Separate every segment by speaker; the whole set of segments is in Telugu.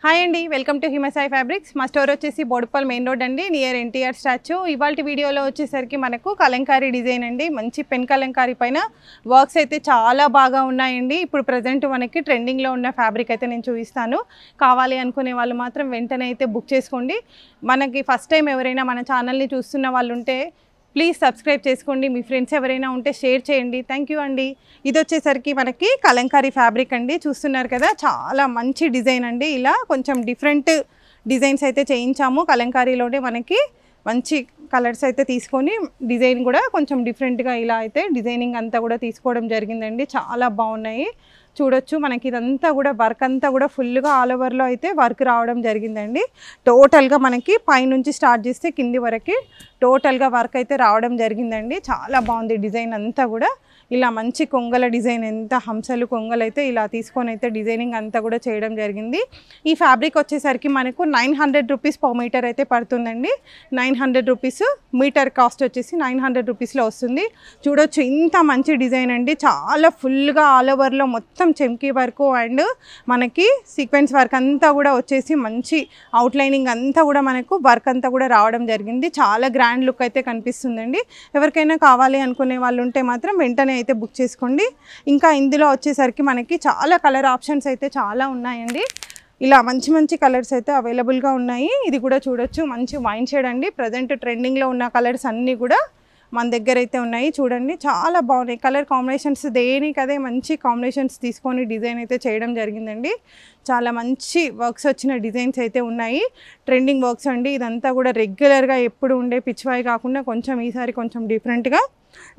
Speaker 1: హాయ్ అండి, వెల్కమ్ టు హిమసాయి ఫ్యాబ్రిక్స్. మా స్టోర్ వచ్చేసి బోడుపల్ మెయిన్ రోడ్ అండి, నియర్ ఎన్టీఆర్ స్టాచ్యూ. ఇవాళ వీడియోలో వచ్చేసరికి మనకు కలంకారీ డిజైన్ అండి, మంచి పెన్ కలంకారీ పైన వర్క్స్ అయితే చాలా బాగా ఉన్నాయండి. ఇప్పుడు ప్రజెంట్ మనకి ట్రెండింగ్లో ఉన్న ఫ్యాబ్రిక్ అయితే నేను చూపిస్తాను. కావాలి అనుకునే వాళ్ళు మాత్రం వెంటనే అయితే బుక్ చేసుకోండి. మనకి ఫస్ట్ టైం ఎవరైనా మన ఛానల్ని చూస్తున్న వాళ్ళు ఉంటే ప్లీజ్ సబ్స్క్రైబ్ చేసుకోండి. మీ ఫ్రెండ్స్ ఎవరైనా ఉంటే షేర్ చేయండి. థ్యాంక్ యూ అండి. ఇది వచ్చేసరికి మనకి కలంకారీ ఫ్యాబ్రిక్ అండి, చూస్తున్నారు కదా, చాలా మంచి డిజైన్ అండి. ఇలా కొంచెం డిఫరెంట్ డిజైన్స్ అయితే చేయించాము. కలంకారీలోనే మనకి మంచి కలర్స్ అయితే తీసుకొని డిజైన్ కూడా కొంచెం డిఫరెంట్గా ఇలా అయితే డిజైనింగ్ అంతా కూడా తీసుకోవడం జరిగిందండి. చాలా బాగున్నాయి, చూడొచ్చు. మనకి ఇదంతా కూడా వర్క్ అంతా కూడా ఫుల్గా ఆల్ ఓవర్లో అయితే వర్క్ రావడం జరిగిందండి. టోటల్గా మనకి పైనుంచి స్టార్ట్ చేస్తే కింది వరకు టోటల్గా వర్క్ అయితే రావడం జరిగిందండి. చాలా బాగుంది డిజైన్ అంతా కూడా. ఇలా మంచి కొంగల డిజైన్, ఎంత హంసలు కొంగలు అయితే ఇలా తీసుకొని అయితే డిజైనింగ్ అంతా కూడా చేయడం జరిగింది. ఈ ఫ్యాబ్రిక్ వచ్చేసరికి మనకు 900 రూపీస్ పర్ మీటర్ అయితే పడుతుందండి. 900 రూపీస్ మీటర్ కాస్ట్ వచ్చేసి 900 రూపీస్లో వస్తుంది. చూడొచ్చు, ఇంత మంచి డిజైన్ అండి. చాలా ఫుల్గా ఆల్ ఓవర్లో మొత్తం చెమ్కీ వర్క్ అండ్ మనకి సీక్వెన్స్ వర్క్ అంతా కూడా వచ్చేసి మంచి అవుట్లైనింగ్ అంతా కూడా మనకు వర్క్ అంతా కూడా రావడం జరిగింది. చాలా గ్రాండ్ లుక్ అయితే కనిపిస్తుందండి. ఎవరికైనా కావాలి అనుకునే వాళ్ళు ఉంటే మాత్రం వెంటనే అయితే బుక్ చేసుకోండి. ఇంకా ఇందులో వచ్చేసరికి మనకి చాలా కలర్ ఆప్షన్స్ అయితే చాలా ఉన్నాయండి. ఇలా మంచి మంచి కలర్స్ అయితే అవైలబుల్గా ఉన్నాయి. ఇది కూడా చూడొచ్చు, మంచి వైన్ షేడ్ అండి. ప్రజెంట్ ట్రెండింగ్లో ఉన్న కలర్స్ అన్నీ కూడా మన దగ్గర అయితే ఉన్నాయి. చూడండి, చాలా బాగున్నాయి కలర్ కాంబినేషన్స్. దేనికదే మంచి కాంబినేషన్స్ తీసుకొని డిజైన్ అయితే చేయడం జరిగిందండి. చాలా మంచి వర్క్స్ వచ్చిన డిజైన్స్ అయితే ఉన్నాయి. ట్రెండింగ్ వర్క్స్ అండి. ఇదంతా కూడా రెగ్యులర్గా ఎప్పుడు ఉండే పిచ్చివాయి కాకుండా కొంచెం ఈసారి కొంచెం డిఫరెంట్గా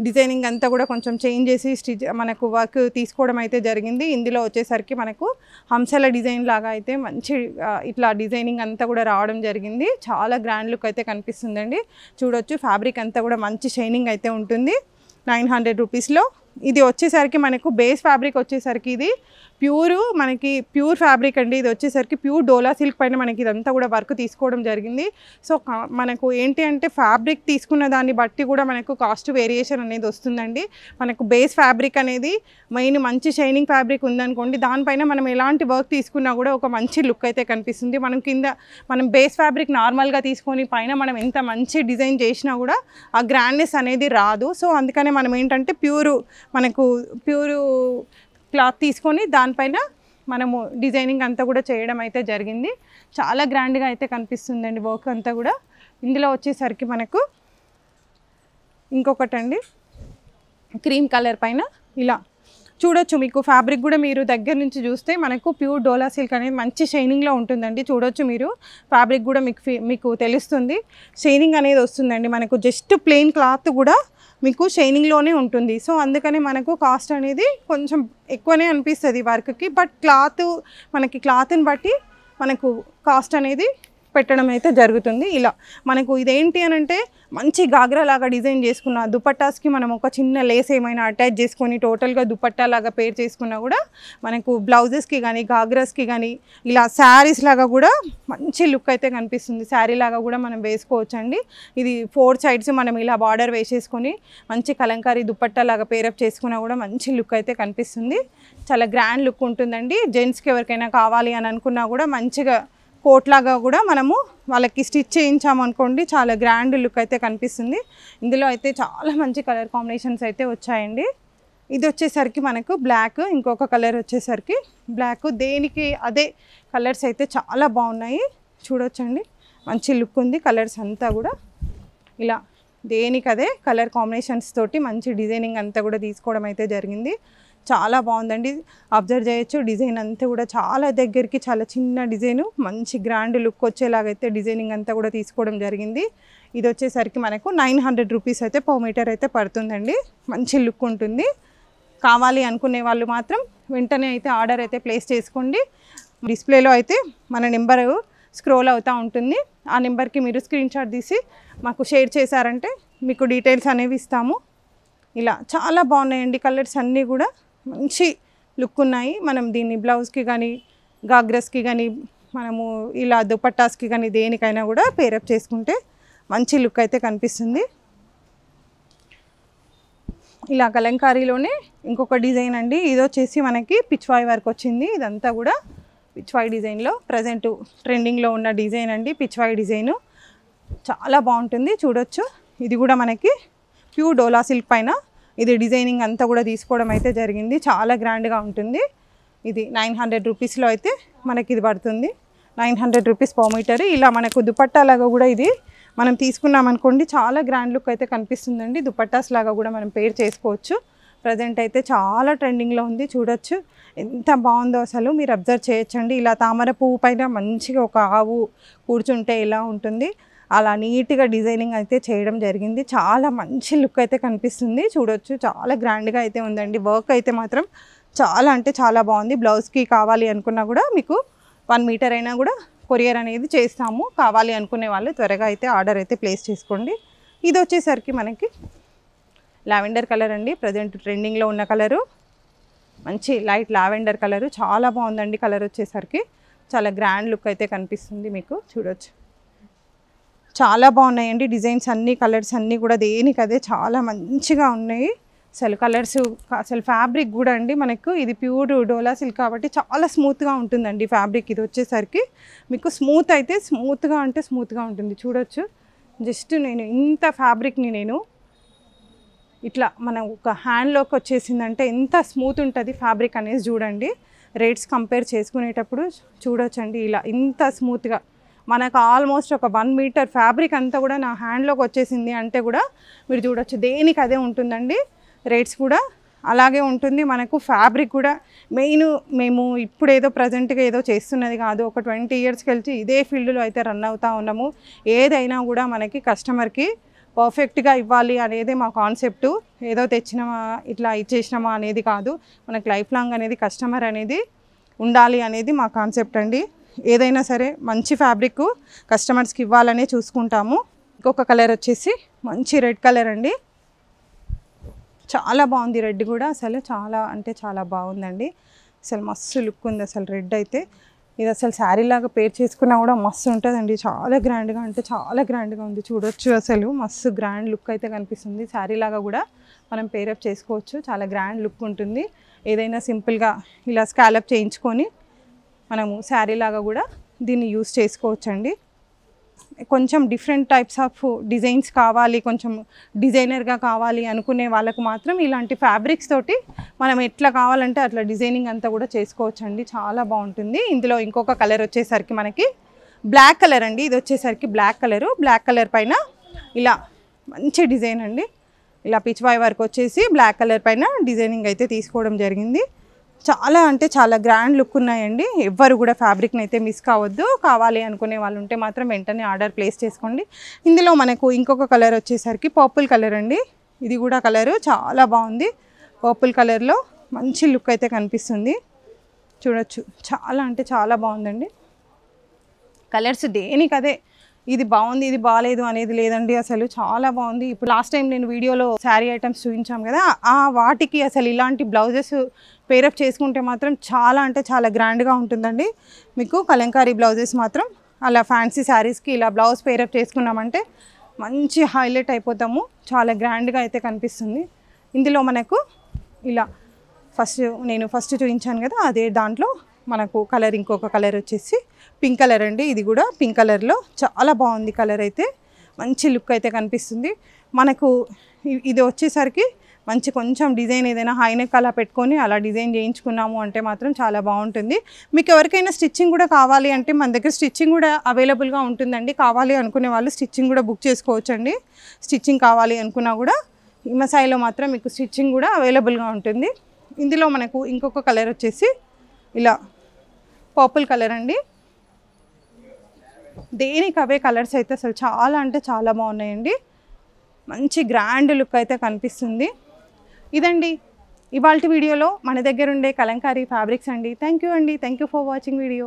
Speaker 1: డిజైనింగ్ అంతా కూడా కొంచెం చేంజ్ చేసి మనకు వర్క్ తీసుకోవడం అయితే జరిగింది. ఇందులో వచ్చేసరికి మనకు హంసల డిజైన్ లాగా అయితే మంచి ఇట్లా డిజైనింగ్ అంతా కూడా రావడం జరిగింది. చాలా గ్రాండ్ లుక్ అయితే కనిపిస్తుందండి. చూడొచ్చు, ఫ్యాబ్రిక్ అంతా కూడా మంచి షైనింగ్ అయితే ఉంటుంది. 900 రూపీస్లో ఇది వచ్చేసరికి మనకు బేస్ ఫ్యాబ్రిక్ వచ్చేసరికి ఇది మనకి ప్యూర్ ఫ్యాబ్రిక్ అండి. ఇది వచ్చేసరికి ప్యూర్ డోలా సిల్క్ పైన మనకి ఇదంతా కూడా వర్క్ తీసుకోవడం జరిగింది. సో మనకు ఏంటి అంటే ఫ్యాబ్రిక్ తీసుకున్న దాన్ని బట్టి కూడా మనకు కాస్ట్ వేరియేషన్ అనేది వస్తుందండి. మనకు బేస్ ఫ్యాబ్రిక్ అనేది మెయిన్ మంచి షైనింగ్ ఫ్యాబ్రిక్ ఉందనుకోండి, దానిపైన మనం ఎలాంటి వర్క్ తీసుకున్నా కూడా ఒక మంచి లుక్ అయితే కనిపిస్తుంది. మనం బేస్ ఫ్యాబ్రిక్ నార్మల్గా తీసుకొని పైన మనం ఎంత మంచి డిజైన్ చేసినా కూడా ఆ గ్రాండ్నెస్ అనేది రాదు. సో అందుకనే మనం ఏంటంటే ప్యూర్ క్లాత్ తీసుకొని దానిపైన మనము డిజైనింగ్ అంతా కూడా చేయడం అయితే జరిగింది. చాలా గ్రాండ్గా అయితే కనిపిస్తుందండి వర్క్ అంతా కూడా. ఇందులో వచ్చేసరికి మనకు ఇంకొకటండి, క్రీమ్ కలర్ పైన ఇలా చూడొచ్చు. మీకు ఫ్యాబ్రిక్ కూడా మీరు దగ్గర నుంచి చూస్తే మనకు ప్యూర్ డోలా సిల్క్ అనేది మంచి షైనింగ్లో ఉంటుందండి. చూడొచ్చు, మీరు ఫ్యాబ్రిక్ కూడా మీకు తెలుస్తుంది, షైనింగ్ అనేది వస్తుందండి. మనకు జస్ట్ ప్లెయిన్ క్లాత్ కూడా మీకు షైనింగ్లోనే ఉంటుంది. సో అందుకని మనకు కాస్ట్ అనేది కొంచెం ఎక్కువనే అనిపిస్తుంది వర్క్కి. బట్ మనకి క్లాత్ని బట్టి మనకు కాస్ట్ అనేది పెట్టడం అయితే జరుగుతుంది. ఇలా మనకు ఇదేంటి అని అంటే మంచి గాగ్రా లాగా డిజైన్ చేసుకున్న దుపట్టాస్కి మనం ఒక చిన్న లేస్ ఏమైనా అటాచ్ చేసుకొని టోటల్గా దుపట్టా లాగా పేర్ చేసుకున్నా కూడా మనకు బ్లౌజెస్కి కానీ గాగ్రాస్కి కానీ ఇలా శారీస్ లాగా కూడా మంచి లుక్ అయితే కనిపిస్తుంది. శారీ లాగా కూడా మనం వేసుకోవచ్చండి. ఇది 4 సైడ్స్ మనం ఇలా బార్డర్ వేసేసుకొని మంచి కలంకారీ దుపట్టా లాగా పేరప్ చేసుకున్నా కూడా మంచి లుక్ అయితే కనిపిస్తుంది. చాలా గ్రాండ్ లుక్ ఉంటుందండి. జెంట్స్కి ఎవరికైనా కావాలి అని అనుకున్నా కూడా మంచిగా కోట్ లాగా కూడా మనము వాళ్ళకి స్టిచ్ చేయించామనుకోండి, చాలా గ్రాండ్ లుక్ అయితే కనిపిస్తుంది. ఇందులో అయితే చాలా మంచి కలర్ కాంబినేషన్స్ అయితే వచ్చాయండి. ఇది వచ్చేసరికి మనకు బ్లాక్, ఇంకొక కలర్ వచ్చేసరికి బ్లాక్. దేనికి అదే కలర్స్ అయితే చాలా బాగున్నాయి. చూడొచ్చండి, మంచి లుక్ ఉంది. కలర్స్ అంతా కూడా ఇలా దేనికి అదే కలర్ కాంబినేషన్స్ తోటి మంచి డిజైనింగ్ అంతా కూడా తీసుకోవడం అయితే జరిగింది. చాలా బాగుందండి, అబ్జర్వ్ చేయొచ్చు. డిజైన్ అంతా కూడా చాలా దగ్గరికి చాలా చిన్న డిజైను, మంచి గ్రాండ్ లుక్ వచ్చేలాగైతే డిజైనింగ్ అంతా కూడా తీసుకోవడం జరిగింది. ఇది వచ్చేసరికి మనకు 900 రూపీస్ అయితే పర్ మీటర్ అయితే పడుతుందండి. మంచి లుక్ ఉంటుంది. కావాలి అనుకునే వాళ్ళు మాత్రం వెంటనే అయితే ఆర్డర్ అయితే ప్లేస్ చేసుకోండి. డిస్ప్లేలో అయితే మన నెంబర్ స్క్రోల్ అవుతూ ఉంటుంది. ఆ నెంబర్కి మీరు స్క్రీన్ షాట్ తీసి మాకు షేర్ చేశారంటే మీకు డీటెయిల్స్ అనేవి ఇస్తాము. ఇలా చాలా బాగున్నాయండి కలర్స్ అన్నీ కూడా మంచి లుక్ ఉన్నాయి. మనం దీన్ని బ్లౌజ్కి కానీ గాగ్రస్కి కానీ మనము ఇలా దుపట్టాస్కి కానీ దేనికైనా కూడా పేరప్ చేసుకుంటే మంచి లుక్ అయితే కనిపిస్తుంది. ఇలా కలంకారీలోనే ఇంకొక డిజైన్ అండి. ఇది వచ్చేసి మనకి పిచ్వాయ్ వర్క్ వచ్చింది. ఇదంతా కూడా పిచ్వాయి డిజైన్లో ప్రజెంట్ ట్రెండింగ్లో ఉన్న డిజైన్ అండి. పిచ్వాయి డిజైను చాలా బాగుంటుంది చూడొచ్చు. ఇది కూడా మనకి ప్యూర్ డోలా సిల్క్ పైన ఇది డిజైనింగ్ అంతా కూడా తీసుకోవడం అయితే జరిగింది. చాలా గ్రాండ్గా ఉంటుంది. ఇది 900 రూపీస్లో అయితే మనకి ఇది పడుతుంది. 900 రూపీస్ పర్ మీటర్. ఇలా మనకు దుపట్టా లాగా కూడా ఇది మనం తీసుకున్నాం అనుకోండి చాలా గ్రాండ్ లుక్ అయితే కనిపిస్తుందండి. దుపట్టాస్ లాగా కూడా మనం పేర్ చేసుకోవచ్చు. ప్రజెంట్ అయితే చాలా ట్రెండింగ్లో ఉంది చూడొచ్చు. ఎంత బాగుందో అసలు మీరు అబ్జర్వ్ చేయొచ్చండి. ఇలా తామర పువ్వు పైన మంచిగా ఒక ఆవు కూర్చుంటే ఎలా ఉంటుంది అలా నీట్గా డిజైనింగ్ అయితే చేయడం జరిగింది. చాలా మంచి లుక్ అయితే కనిపిస్తుంది చూడొచ్చు. చాలా గ్రాండ్గా అయితే ఉందండి. వర్క్ అయితే మాత్రం చాలా అంటే చాలా బాగుంది. బ్లౌజ్కి కావాలి అనుకున్నా కూడా మీకు 1 మీటర్ అయినా కూడా కొరియర్ అనేది చేస్తాము. కావాలి అనుకునే వాళ్ళు త్వరగా అయితే ఆర్డర్ అయితే ప్లేస్ చేసుకోండి. ఇది వచ్చేసరికి మనకి లావెండర్ కలర్ అండి. ప్రజెంట్ ట్రెండింగ్లో ఉన్న కలరు మంచి లైట్ లావెండర్ కలరు. చాలా బాగుందండి కలర్ వచ్చేసరికి. చాలా గ్రాండ్ లుక్ అయితే కనిపిస్తుంది మీకు చూడొచ్చు. చాలా బాగున్నాయండి డిజైన్స్ అన్నీ కలర్స్ అన్నీ కూడా దేనికదే చాలా మంచిగా ఉన్నాయి. అసలు కలర్స్ అసలు ఫ్యాబ్రిక్ కూడా అండి మనకు ఇది ప్యూర్ డోలా సిల్క్ కాబట్టి చాలా స్మూత్గా ఉంటుందండి ఫ్యాబ్రిక్. ఇది వచ్చేసరికి మీకు స్మూత్ అయితే స్మూత్గా అంటే స్మూత్గా ఉంటుంది చూడొచ్చు. జస్ట్ నేను ఇంత ఫ్యాబ్రిక్ని నేను ఇట్లా మనం ఒక హ్యాండ్లోకి వచ్చేసిందంటే ఎంత స్మూత్ ఉంటుంది ఫ్యాబ్రిక్ అనేది చూడండి. రేట్స్ కంపేర్ చేసుకునేటప్పుడు చూడొచ్చండి. ఇలా ఇంత స్మూత్గా మనకు ఆల్మోస్ట్ ఒక 1 మీటర్ ఫ్యాబ్రిక్ అంతా కూడా నా హ్యాండ్లోకి వచ్చేసింది అంటే కూడా మీరు చూడొచ్చు దేనికి అదే ఉంటుందండి. రేట్స్ కూడా అలాగే ఉంటుంది. మనకు ఫ్యాబ్రిక్ కూడా మెయిన్ మేము ఇప్పుడు ఏదో ప్రజెంట్గా ఏదో చేస్తున్నది కాదు. ఒక 20 ఇయర్స్కి వెళ్ళి ఇదే ఫీల్డ్లో అయితే రన్ అవుతూ ఉన్నాము. ఏదైనా కూడా మనకి కస్టమర్కి పర్ఫెక్ట్గా ఇవ్వాలి అనేది మా కాన్సెప్టు. ఏదో తెచ్చినామా ఇట్లా ఇచ్చేసినామా అనేది కాదు. మనకు లైఫ్ లాంగ్ అనేది కస్టమర్ అనేది ఉండాలి అనేది మా కాన్సెప్ట్ అండి. ఏదైనా సరే మంచి ఫ్యాబ్రిక్ కస్టమర్స్కి ఇవ్వాలనే చూసుకుంటాము. ఇంకొక కలర్ వచ్చేసి మంచి రెడ్ కలర్ అండి. చాలా బాగుంది రెడ్ కూడా. అసలు చాలా అంటే చాలా బాగుందండి. అసలు మస్తు లుక్ ఉంది అసలు రెడ్ అయితే. ఇది అసలు శారీ లాగా పేర్ చేసుకున్నా కూడా మస్తు ఉంటుందండి. చాలా గ్రాండ్గా అంటే చాలా గ్రాండ్గా ఉంది చూడొచ్చు. అసలు మస్తు గ్రాండ్ లుక్ అయితే కనిపిస్తుంది. శారీ లాగా కూడా మనం పేరప్ చేసుకోవచ్చు. చాలా గ్రాండ్ లుక్ ఉంటుంది. ఏదైనా సింపుల్గా ఇలా స్కాలప్ చేయించుకొని మనము శారీ లాగా కూడా దీన్ని యూస్ చేసుకోవచ్చండి. కొంచెం డిఫరెంట్ టైప్స్ ఆఫ్ డిజైన్స్ కావాలి, కొంచెం డిజైనర్గా కావాలి అనుకునే వాళ్ళకు మాత్రం ఇలాంటి ఫ్యాబ్రిక్స్ తోటి మనం ఎట్లా కావాలంటే అట్లా డిజైనింగ్ అంతా కూడా చేసుకోవచ్చండి. చాలా బాగుంటుంది. ఇందులో ఇంకొక కలర్ వచ్చేసరికి మనకి బ్లాక్ కలర్ అండి. ఇది వచ్చేసరికి బ్లాక్ కలరు. బ్లాక్ కలర్ పైన ఇలా మంచి డిజైన్ అండి. ఇలా పిచ్వాయి వర్క్ వచ్చేసి బ్లాక్ కలర్ పైన డిజైనింగ్ అయితే తీసుకోవడం జరిగింది. చాలా అంటే చాలా గ్రాండ్ లుక్ ఉన్నాయండి. ఎవ్వరు కూడా ఫ్యాబ్రిక్ని అయితే మిస్ కావద్దు. కావాలి అనుకునే వాళ్ళు ఉంటే మాత్రం వెంటనే ఆర్డర్ ప్లేస్ చేసుకోండి. ఇందులో మనకు ఇంకొక కలర్ వచ్చేసరికి పర్పుల్ కలర్ అండి. ఇది కూడా కలరు చాలా బాగుంది. పర్పుల్ కలర్లో మంచి లుక్ అయితే కనిపిస్తుంది చూడొచ్చు. చాలా అంటే చాలా బాగుందండి. కలర్స్ దేనికదే ఇది బాగుంది ఇది బాగాలేదు అనేది లేదండి. అసలు చాలా బాగుంది. ఇప్పుడు లాస్ట్ టైం నేను వీడియోలో శారీ ఐటమ్స్ చూపించాం కదా, ఆ వాటికి అసలు ఇలాంటి బ్లౌజెస్ పేరప్ చేసుకుంటే మాత్రం చాలా అంటే చాలా గ్రాండ్గా ఉంటుందండి. మీకు కలంకారీ బ్లౌజెస్ మాత్రం అలా ఫ్యాన్సీ శారీస్కి ఇలా బ్లౌజ్ పేరప్ చేసుకున్నామంటే మంచి హైలైట్ అయిపోతాము. చాలా గ్రాండ్గా అయితే కనిపిస్తుంది. ఇందులో మనకు ఇలా నేను ఫస్ట్ చూపించాను కదా అదే దాంట్లో మనకు కలర్ ఇంకొక కలర్ వచ్చేసి పింక్ కలర్ అండి. ఇది కూడా పింక్ కలర్లో చాలా బాగుంది. కలర్ అయితే మంచి లుక్ అయితే కనిపిస్తుంది. మనకు ఇది వచ్చేసరికి మంచి కొంచెం డిజైన్ ఏదైనా హైనెక్ అలా పెట్టుకొని అలా డిజైన్ చేయించుకున్నాము అంటే మాత్రం చాలా బాగుంటుంది. మీకు ఎవరికైనా స్టిచ్చింగ్ కూడా కావాలి అంటే మన దగ్గర స్టిచ్చింగ్ కూడా అవైలబుల్గా ఉంటుందండి. కావాలి అనుకునే వాళ్ళు స్టిచ్చింగ్ కూడా బుక్ చేసుకోవచ్చండి. స్టిచ్చింగ్ కావాలి అనుకున్నా కూడా హిమసాయిలో మాత్రం మీకు స్టిచ్చింగ్ కూడా అవైలబుల్గా ఉంటుంది. ఇందులో మనకు ఇంకొక కలర్ వచ్చేసి ఇలా పర్పుల్ కలర్ అండి. దేనికి అవే కలర్స్ అయితే అసలు చాలా అంటే చాలా బాగున్నాయండి. మంచి గ్రాండ్ లుక్ అయితే కనిపిస్తుంది. ఇదండి ఇవాల్టి వీడియోలో మన దగ్గర ఉండే కలంకారీ ఫ్యాబ్రిక్స్ అండి. థ్యాంక్ యూ అండి. Thank you for watching video.